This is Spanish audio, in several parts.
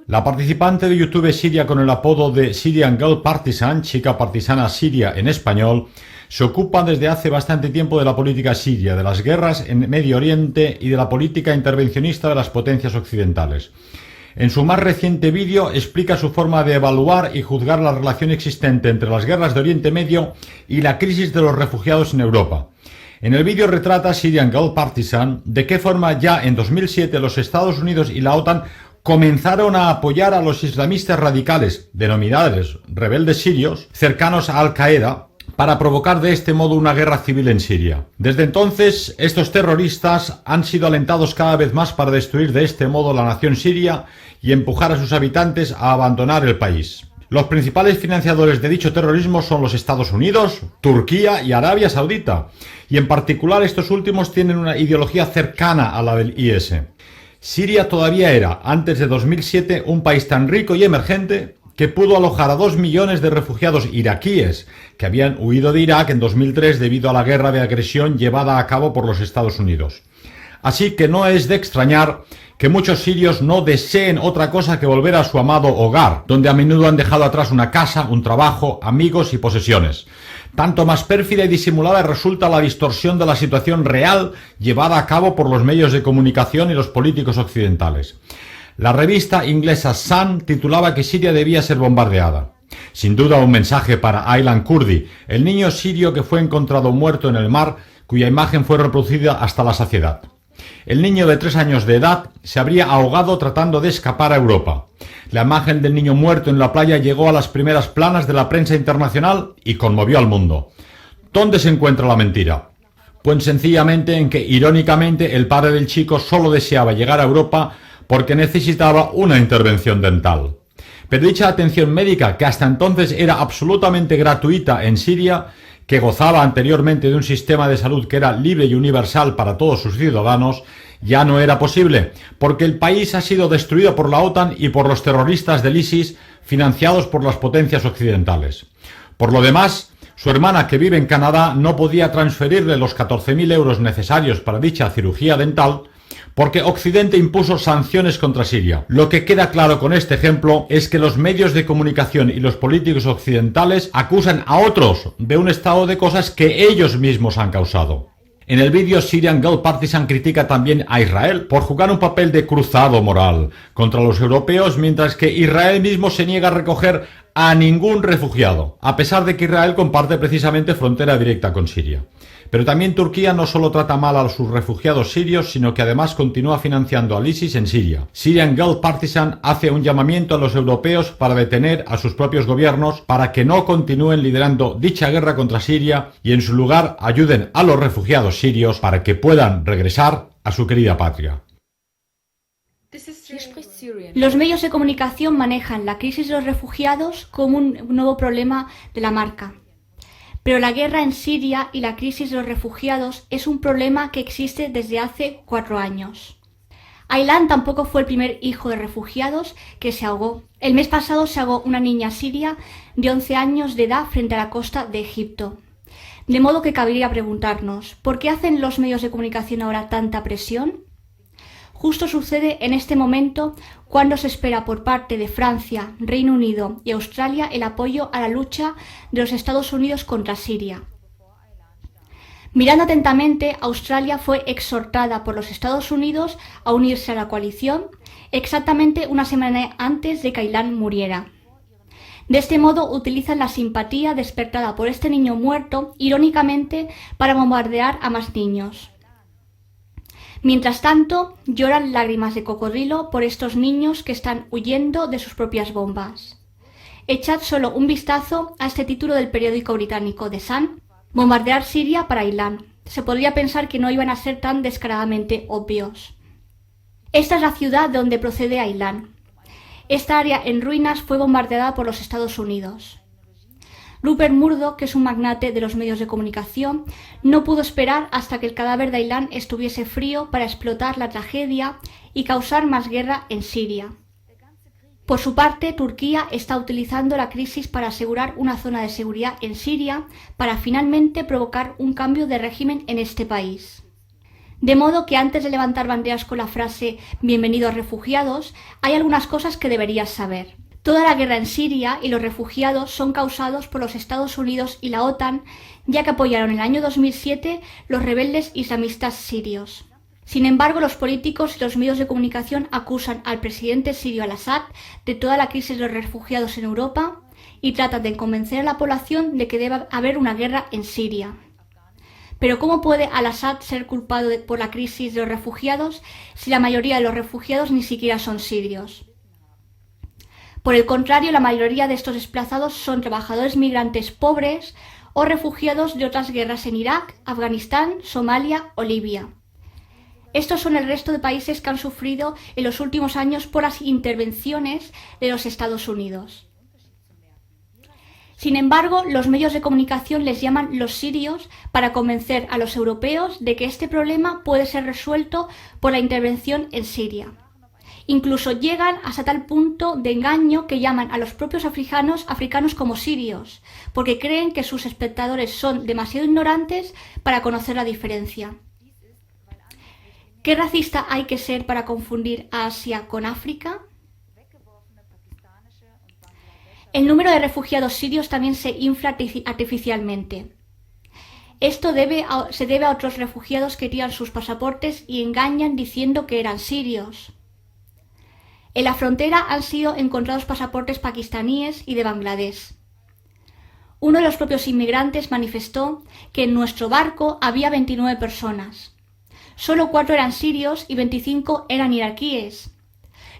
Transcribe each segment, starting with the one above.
La participante de YouTube siria con el apodo de Syrian Girl Partisan, chica partisana siria en español, se ocupa desde hace bastante tiempo de la política siria, de las guerras en Medio Oriente y de la política intervencionista de las potencias occidentales. En su más reciente vídeo explica su forma de evaluar y juzgar la relación existente entre las guerras de Oriente Medio y la crisis de los refugiados en Europa. En el vídeo retrata Syrian Girl Partisan de qué forma ya en 2007 los Estados Unidos y la OTAN comenzaron a apoyar a los islamistas radicales, denominados rebeldes sirios, cercanos a Al-Qaeda, para provocar de este modo una guerra civil en Siria. Desde entonces, estos terroristas han sido alentados cada vez más para destruir de este modo la nación siria y empujar a sus habitantes a abandonar el país. Los principales financiadores de dicho terrorismo son los Estados Unidos, Turquía y Arabia Saudita, y en particular estos últimos tienen una ideología cercana a la del IS. Siria todavía era, antes de 2007, un país tan rico y emergente que pudo alojar a 2 millones de refugiados iraquíes que habían huido de Irak en 2003 debido a la guerra de agresión llevada a cabo por los Estados Unidos. Así que no es de extrañar que muchos sirios no deseen otra cosa que volver a su amado hogar, donde a menudo han dejado atrás una casa, un trabajo, amigos y posesiones. Tanto más pérfida y disimulada resulta la distorsión de la situación real llevada a cabo por los medios de comunicación y los políticos occidentales. La revista inglesa Sun titulaba que Siria debía ser bombardeada. Sin duda un mensaje para Aylan Kurdi, el niño sirio que fue encontrado muerto en el mar, cuya imagen fue reproducida hasta la saciedad. El niño de 3 años de edad se habría ahogado tratando de escapar a Europa. La imagen del niño muerto en la playa llegó a las primeras planas de la prensa internacional y conmovió al mundo. ¿Dónde se encuentra la mentira? Pues sencillamente en que, irónicamente, el padre del chico solo deseaba llegar a Europa porque necesitaba una intervención dental. Pero dicha atención médica, que hasta entonces era absolutamente gratuita en Siria, que gozaba anteriormente de un sistema de salud que era libre y universal para todos sus ciudadanos, ya no era posible, porque el país ha sido destruido por la OTAN y por los terroristas del ISIS, financiados por las potencias occidentales. Por lo demás, su hermana, que vive en Canadá, no podía transferirle los 14.000 euros necesarios para dicha cirugía dental, porque Occidente impuso sanciones contra Siria. Lo que queda claro con este ejemplo es que los medios de comunicación y los políticos occidentales acusan a otros de un estado de cosas que ellos mismos han causado. En el vídeo, Syrian Girl Partisan critica también a Israel por jugar un papel de cruzado moral contra los europeos, mientras que Israel mismo se niega a recoger a ningún refugiado, a pesar de que Israel comparte precisamente frontera directa con Siria. Pero también Turquía no solo trata mal a sus refugiados sirios, sino que además continúa financiando al ISIS en Siria. Syrian Girl Partisan hace un llamamiento a los europeos para detener a sus propios gobiernos para que no continúen liderando dicha guerra contra Siria y en su lugar ayuden a los refugiados sirios para que puedan regresar a su querida patria. Los medios de comunicación manejan la crisis de los refugiados como un nuevo problema de la marca. Pero la guerra en Siria y la crisis de los refugiados es un problema que existe desde hace 4 años. Aylan tampoco fue el primer hijo de refugiados que se ahogó. El mes pasado se ahogó una niña siria de 11 años de edad frente a la costa de Egipto. De modo que cabría preguntarnos, ¿por qué hacen los medios de comunicación ahora tanta presión? Justo sucede en este momento cuando se espera por parte de Francia, Reino Unido y Australia el apoyo a la lucha de los Estados Unidos contra Siria. Mirando atentamente, Australia fue exhortada por los Estados Unidos a unirse a la coalición exactamente una semana antes de que Aylan muriera. De este modo utilizan la simpatía despertada por este niño muerto, irónicamente, para bombardear a más niños. Mientras tanto, lloran lágrimas de cocodrilo por estos niños que están huyendo de sus propias bombas. Echad solo un vistazo a este título del periódico británico The Sun: bombardear Siria para Aylan. Se podría pensar que no iban a ser tan descaradamente obvios. Esta es la ciudad de donde procede Aylan. Esta área en ruinas fue bombardeada por los Estados Unidos. Rupert Murdoch, que es un magnate de los medios de comunicación, no pudo esperar hasta que el cadáver de Aylan estuviese frío para explotar la tragedia y causar más guerra en Siria. Por su parte, Turquía está utilizando la crisis para asegurar una zona de seguridad en Siria para finalmente provocar un cambio de régimen en este país. De modo que antes de levantar banderas con la frase "bienvenidos refugiados", hay algunas cosas que deberías saber. Toda la guerra en Siria y los refugiados son causados por los Estados Unidos y la OTAN, ya que apoyaron en el año 2007 los rebeldes islamistas sirios. Sin embargo, los políticos y los medios de comunicación acusan al presidente sirio al-Assad de toda la crisis de los refugiados en Europa y tratan de convencer a la población de que debe haber una guerra en Siria. Pero ¿cómo puede al-Assad ser culpado por la crisis de los refugiados si la mayoría de los refugiados ni siquiera son sirios? Por el contrario, la mayoría de estos desplazados son trabajadores migrantes pobres o refugiados de otras guerras en Irak, Afganistán, Somalia o Libia. Estos son el resto de países que han sufrido en los últimos años por las intervenciones de los Estados Unidos. Sin embargo, los medios de comunicación les llaman los sirios para convencer a los europeos de que este problema puede ser resuelto por la intervención en Siria. Incluso llegan hasta tal punto de engaño que llaman a los propios africanos como sirios, porque creen que sus espectadores son demasiado ignorantes para conocer la diferencia. ¿Qué racista hay que ser para confundir a Asia con África? El número de refugiados sirios también se infla artificialmente. Esto se debe a otros refugiados que tiran sus pasaportes y engañan diciendo que eran sirios. En la frontera han sido encontrados pasaportes pakistaníes y de Bangladesh. Uno de los propios inmigrantes manifestó que en nuestro barco había 29 personas. Solo 4 eran sirios y 25 eran iraquíes.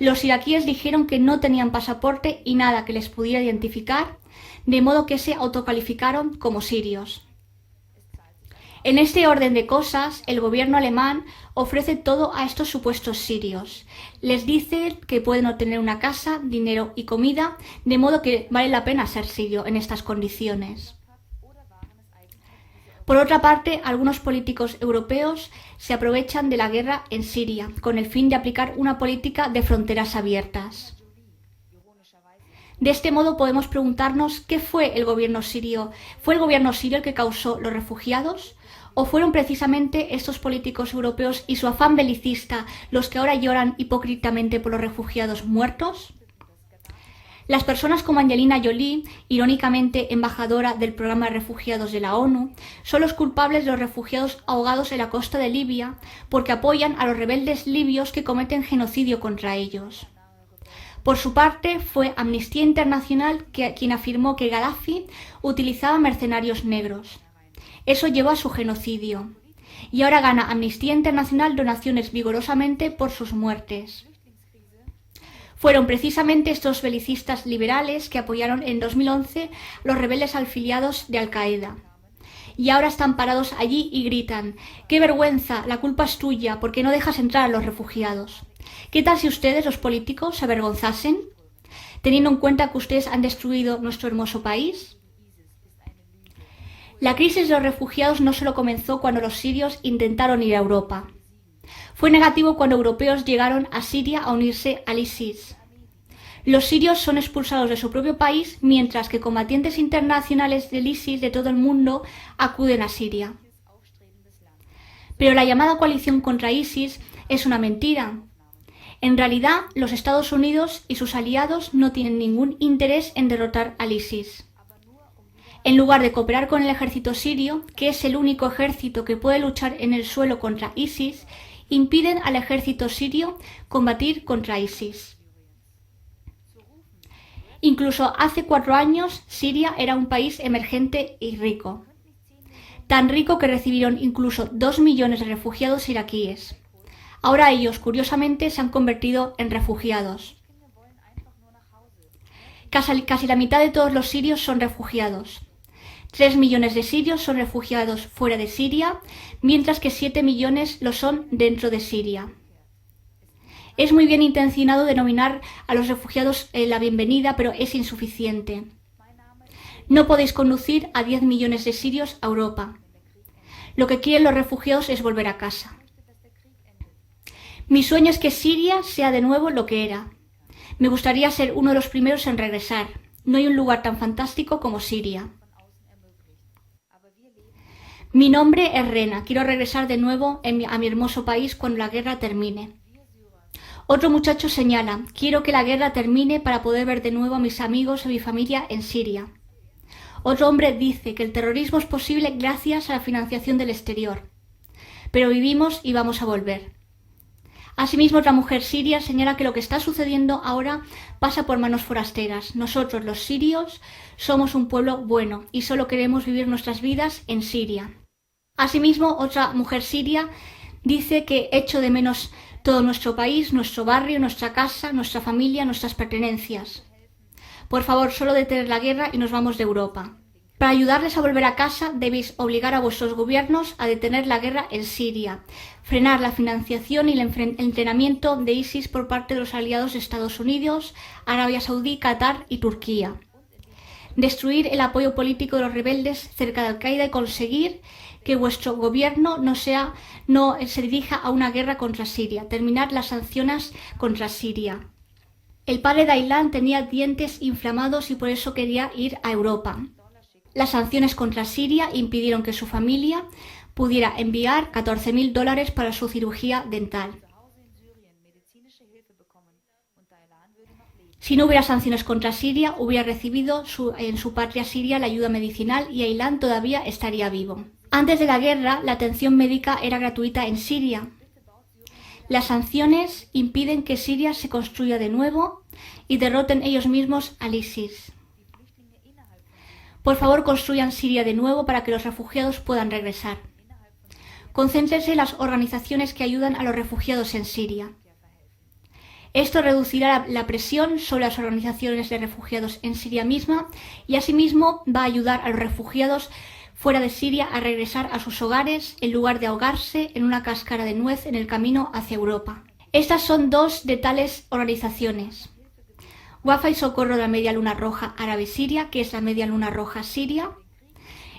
Los iraquíes dijeron que no tenían pasaporte y nada que les pudiera identificar, de modo que se autocalificaron como sirios. En este orden de cosas, el gobierno alemán ofrece todo a estos supuestos sirios. Les dice que pueden obtener una casa, dinero y comida, de modo que vale la pena ser sirio en estas condiciones. Por otra parte, algunos políticos europeos se aprovechan de la guerra en Siria con el fin de aplicar una política de fronteras abiertas. De este modo podemos preguntarnos ¿qué fue el gobierno sirio? ¿Fue el gobierno sirio el que causó los refugiados? ¿O fueron precisamente estos políticos europeos y su afán belicista los que ahora lloran hipócritamente por los refugiados muertos? Las personas como Angelina Jolie, irónicamente embajadora del programa de refugiados de la ONU, son los culpables de los refugiados ahogados en la costa de Libia porque apoyan a los rebeldes libios que cometen genocidio contra ellos. Por su parte, fue Amnistía Internacional quien afirmó que Gaddafi utilizaba mercenarios negros. Eso llevó a su genocidio. Y ahora gana Amnistía Internacional donaciones vigorosamente por sus muertes. Fueron precisamente estos belicistas liberales que apoyaron en 2011 los rebeldes afiliados de Al-Qaeda. Y ahora están parados allí y gritan: ¡qué vergüenza! La culpa es tuya, porque no dejas entrar a los refugiados. ¿Qué tal si ustedes, los políticos, se avergonzasen? Teniendo en cuenta que ustedes han destruido nuestro hermoso país. La crisis de los refugiados no solo comenzó cuando los sirios intentaron ir a Europa. Fue negativo cuando europeos llegaron a Siria a unirse al ISIS. Los sirios son expulsados de su propio país, mientras que combatientes internacionales del ISIS de todo el mundo acuden a Siria. Pero la llamada coalición contra ISIS es una mentira. En realidad, los Estados Unidos y sus aliados no tienen ningún interés en derrotar al ISIS. En lugar de cooperar con el ejército sirio, que es el único ejército que puede luchar en el suelo contra ISIS, impiden al ejército sirio combatir contra ISIS. Incluso hace 4 años, Siria era un país emergente y rico. Tan rico que recibieron incluso 2 millones de refugiados iraquíes. Ahora ellos, curiosamente, se han convertido en refugiados. Casi la mitad de todos los sirios son refugiados. 3 millones de sirios son refugiados fuera de Siria, mientras que 7 millones lo son dentro de Siria. Es muy bien intencionado denominar a los refugiados la bienvenida, pero es insuficiente. No podéis conducir a 10 millones de sirios a Europa. Lo que quieren los refugiados es volver a casa. Mi sueño es que Siria sea de nuevo lo que era. Me gustaría ser uno de los primeros en regresar. No hay un lugar tan fantástico como Siria. Mi nombre es Rena. Quiero regresar de nuevo a mi hermoso país cuando la guerra termine. Otro muchacho señala, quiero que la guerra termine para poder ver de nuevo a mis amigos y a mi familia en Siria. Otro hombre dice que el terrorismo es posible gracias a la financiación del exterior. Pero vivimos y vamos a volver. Asimismo, otra mujer siria señala que lo que está sucediendo ahora pasa por manos forasteras. Nosotros, los sirios, somos un pueblo bueno y solo queremos vivir nuestras vidas en Siria. Asimismo, otra mujer siria dice que echo de menos todo nuestro país, nuestro barrio, nuestra casa, nuestra familia, nuestras pertenencias. Por favor, solo detener la guerra y nos vamos de Europa. Para ayudarles a volver a casa, debéis obligar a vuestros gobiernos a detener la guerra en Siria, frenar la financiación y el entrenamiento de ISIS por parte de los aliados de Estados Unidos, Arabia Saudí, Qatar y Turquía. Destruir el apoyo político de los rebeldes cerca de Al-Qaeda y conseguir que vuestro gobierno no se dirija a una guerra contra Siria. Terminar las sanciones contra Siria. El padre de Aylan tenía dientes inflamados y por eso quería ir a Europa. Las sanciones contra Siria impidieron que su familia pudiera enviar $14.000 para su cirugía dental. Si no hubiera sanciones contra Siria, hubiera recibido en su patria siria la ayuda medicinal y Aylan todavía estaría vivo. Antes de la guerra, la atención médica era gratuita en Siria. Las sanciones impiden que Siria se construya de nuevo y derroten ellos mismos al ISIS. Por favor, construyan Siria de nuevo para que los refugiados puedan regresar. Concéntrense en las organizaciones que ayudan a los refugiados en Siria. Esto reducirá la presión sobre las organizaciones de refugiados en Siria misma y asimismo va a ayudar a los refugiados fuera de Siria a regresar a sus hogares en lugar de ahogarse en una cáscara de nuez en el camino hacia Europa. Estas son dos de tales organizaciones. Wafa y Socorro de la Media Luna Roja Árabe Siria, que es la Media Luna Roja Siria.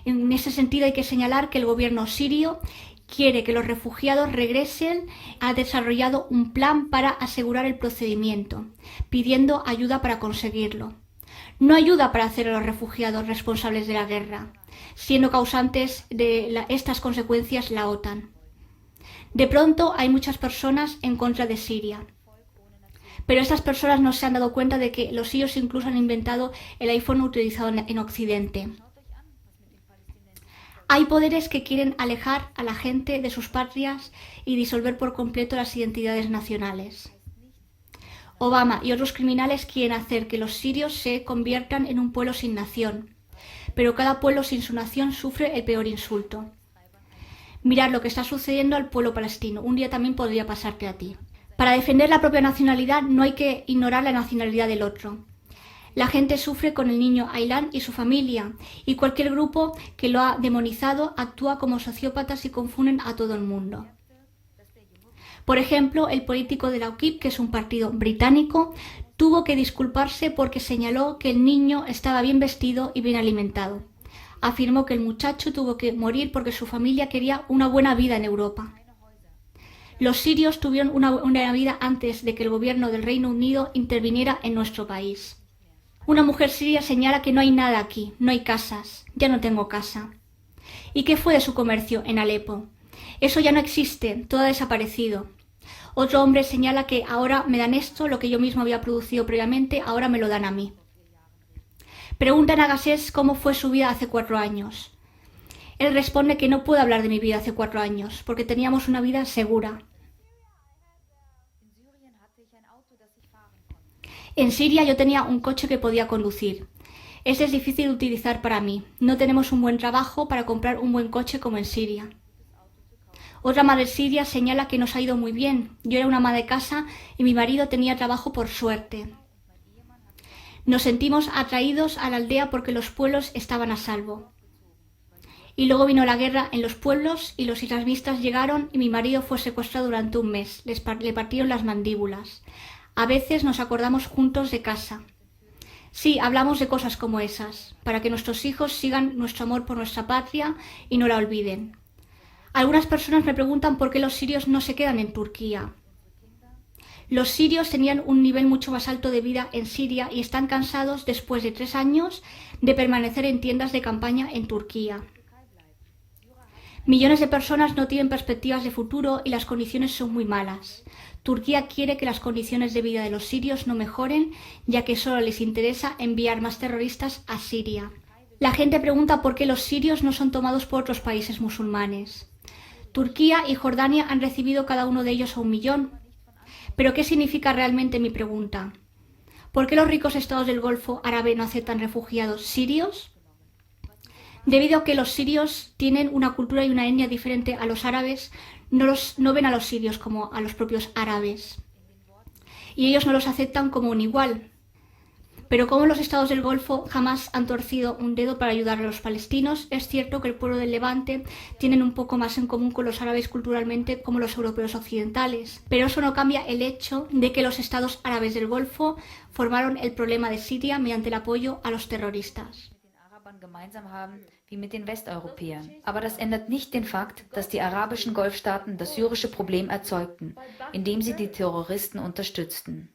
En ese sentido hay que señalar que el gobierno sirio quiere que los refugiados regresen. Ha desarrollado un plan para asegurar el procedimiento, pidiendo ayuda para conseguirlo. No ayuda para hacer a los refugiados responsables de la guerra, siendo causantes de estas consecuencias la OTAN. De pronto hay muchas personas en contra de Siria. Pero estas personas no se han dado cuenta de que los sirios incluso han inventado el iPhone utilizado en Occidente. Hay poderes que quieren alejar a la gente de sus patrias y disolver por completo las identidades nacionales. Obama y otros criminales quieren hacer que los sirios se conviertan en un pueblo sin nación. Pero cada pueblo sin su nación sufre el peor insulto. Mirad lo que está sucediendo al pueblo palestino. Un día también podría pasarte a ti. Para defender la propia nacionalidad no hay que ignorar la nacionalidad del otro. La gente sufre con el niño Aylan y su familia, y cualquier grupo que lo ha demonizado actúa como sociópatas y confunden a todo el mundo. Por ejemplo, el político de la UKIP, que es un partido británico, tuvo que disculparse porque señaló que el niño estaba bien vestido y bien alimentado. Afirmó que el muchacho tuvo que morir porque su familia quería una buena vida en Europa. Los sirios tuvieron una vida antes de que el gobierno del Reino Unido interviniera en nuestro país. Una mujer siria señala que no hay nada aquí, no hay casas, ya no tengo casa. ¿Y qué fue de su comercio en Alepo? Eso ya no existe, todo ha desaparecido. Otro hombre señala que ahora me dan esto, lo que yo mismo había producido previamente, ahora me lo dan a mí. Preguntan a Gassés cómo fue su vida hace 4 años. Él responde que no puede hablar de mi vida hace 4 años, porque teníamos una vida segura. En Siria yo tenía un coche que podía conducir. Ese es difícil de utilizar para mí. No tenemos un buen trabajo para comprar un buen coche como en Siria. Otra madre siria señala que nos ha ido muy bien. Yo era una ama de casa y mi marido tenía trabajo por suerte. Nos sentimos atraídos a la aldea porque los pueblos estaban a salvo. Y luego vino la guerra en los pueblos y los islamistas llegaron y mi marido fue secuestrado durante un mes. Le partieron las mandíbulas. A veces nos acordamos juntos de casa. Sí, hablamos de cosas como esas, para que nuestros hijos sigan nuestro amor por nuestra patria y no la olviden. Algunas personas me preguntan por qué los sirios no se quedan en Turquía. Los sirios tenían un nivel mucho más alto de vida en Siria y están cansados después de 3 años de permanecer en tiendas de campaña en Turquía. Millones de personas no tienen perspectivas de futuro y las condiciones son muy malas. Turquía quiere que las condiciones de vida de los sirios no mejoren, ya que solo les interesa enviar más terroristas a Siria. La gente pregunta por qué los sirios no son tomados por otros países musulmanes. Turquía y Jordania han recibido cada uno de ellos a 1 millón. ¿Pero qué significa realmente mi pregunta? ¿Por qué los ricos estados del Golfo Árabe no aceptan refugiados sirios? Debido a que los sirios tienen una cultura y una etnia diferente a los árabes, no ven a los sirios como a los propios árabes. Y ellos no los aceptan como un igual. Pero como los estados del Golfo jamás han torcido un dedo para ayudar a los palestinos, es cierto que el pueblo del Levante tienen un poco más en común con los árabes culturalmente como los europeos occidentales. Pero eso no cambia el hecho de que los estados árabes del Golfo formaron el problema de Siria mediante el apoyo a los terroristas. Gemeinsam haben wie mit den Westeuropäern. Aber das ändert nicht den Fakt, dass die arabischen Golfstaaten das syrische Problem erzeugten, indem sie die Terroristen unterstützten.